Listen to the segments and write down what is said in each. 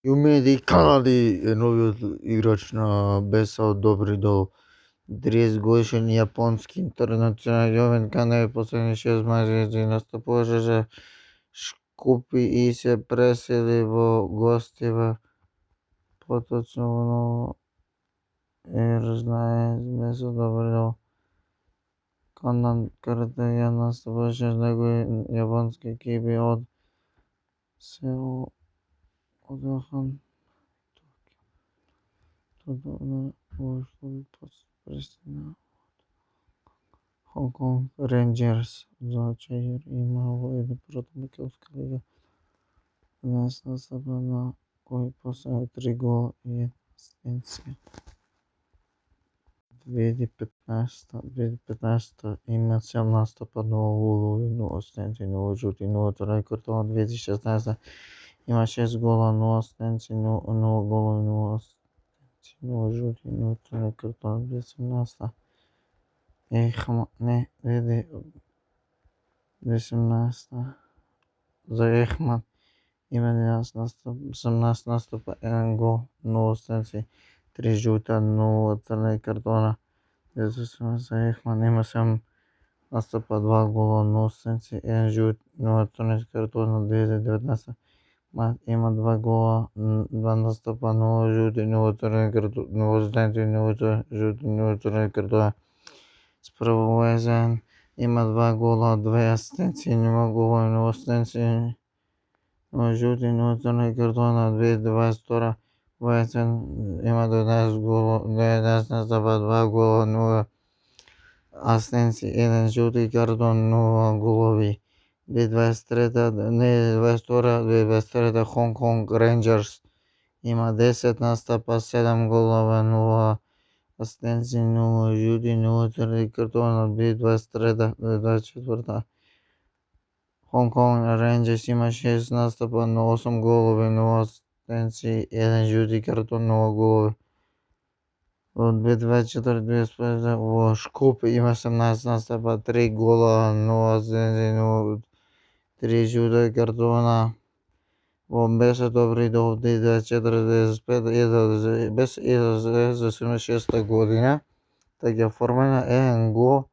Юмеди Канади е новиот играч на БСА од Добридол. 30-годишен јапонски интернационален Канади последни 6 месеци настапуваше за Шкупи и се пресели во гостиве поточно во Ново Ерзнаес БСА Добридол. Канад каде ја настапуваше за негови јапонски екипи од Сеул, Одехан, Тодорна во што пристигна Хонг Конг Рейнџерс за чеј има во првата македонска лига. 11 настапа на кои посега 3 гола и 1 асистенција. 2015 има 7 настапа, 0 голови, 0 асистенции, 0 жути, 0 црвени картони. 2016 има 6 гола, 0 асистенции, 0 голови, 0 асистенции, 0 жути, 0 црвени картони. 2017 за Ехман има 11 настапа, 18 настапа, 1 гол, 0 асистенции, 3 жута, 0 црвени картона. 2018 за Ехман има 7 настапа, 2 гола, 0 асистенции, 1 жут, 0 црвени картона. 2019 има 2 гола, 2 настапа, 0 жути, 0 црвени картони, 0 асистенции, 0 жути, 0 црвени картони. Спрема Уезен има 2 гола, 2 асистенции, 0 голови, 0 асистенции, 0 жути, 0 црвени картона. 2022 Уезен има 12 гола, 11 настапа, 2 гола, 0 асистенции, 1 жути картон, 0 голови. 2022 Хонг Конг Рейнџерс има 10 настапа, 7 голови, 0 асистенции, 0 жути, 0 црвени картона. 2023-2024 Хонг Конг Рейнџерс има 6 настапа, 8 голови, 0 асистенции, 1 жути картон, 0 голови. Во 2024-2025 во Шкупи има 17 настапа, 3 гола, 0 асистенции, 3 жути картона. Во БСА Добридол 2024-2025 без за 76 година, така оформена 1 гол,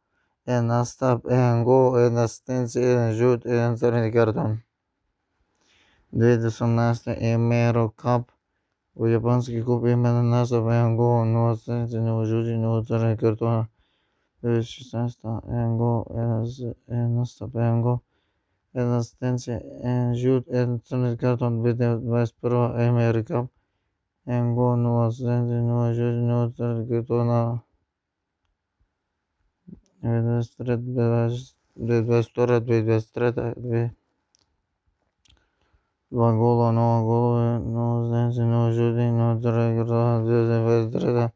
1 настап, 1 гол, 1 асистенција, 1 жут, 1 црвени картон. 2018 Емеро Кап во јапонски куп има 1 настап, 1 гол, 0 асистенција, 0 жути, 0 црвени картона. 2016 1 гол, 1 настап, 1 гол, 1 асистенција, 1 жут, 1 црвени картон. 2021 Емеро Кап 1 гол, 0 асистенција, 0 жути, 0 црвени картона. 2022-2023 2 гола, 0 голови, 0 асистенции, 0 жути, 0 црвени картона. 2023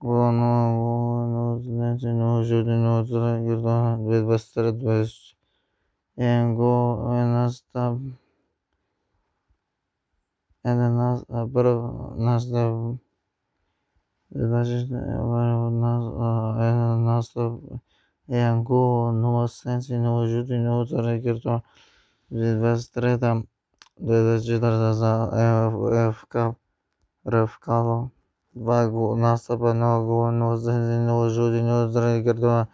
гола, 0 голови, 0 асистенции, 0 жути, 0 црвени картона. 2023 1 гол, 1 настап, 1 настап. 1 настап, 1 гол, 0 асистенции, 0 жути, 0 црвени картона. 2023 2024 за РФ Кало 2 настапа, 0 гола, 0 асистенции, 0 жути, 0 црвени картона.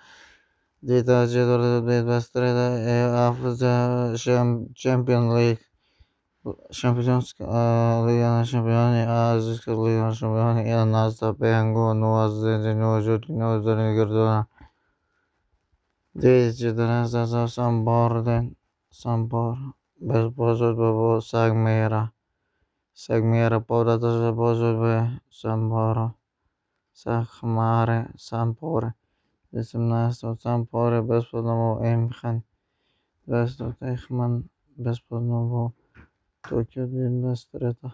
2024-2023 АФЦ Чемпион Лиг Шампионска лига на шампиони, Азијска лига на шампиони. 1 настап, 1 гол, 0 асистенции, 0 жути, 0 црвени картона. 2014 за Сампор без посудба во Сагмеира повратно за посудба Сампоре. 2017 од Сампоре бесплатно во Емхан. 20 од Ехман бесплатно во Токио 2023.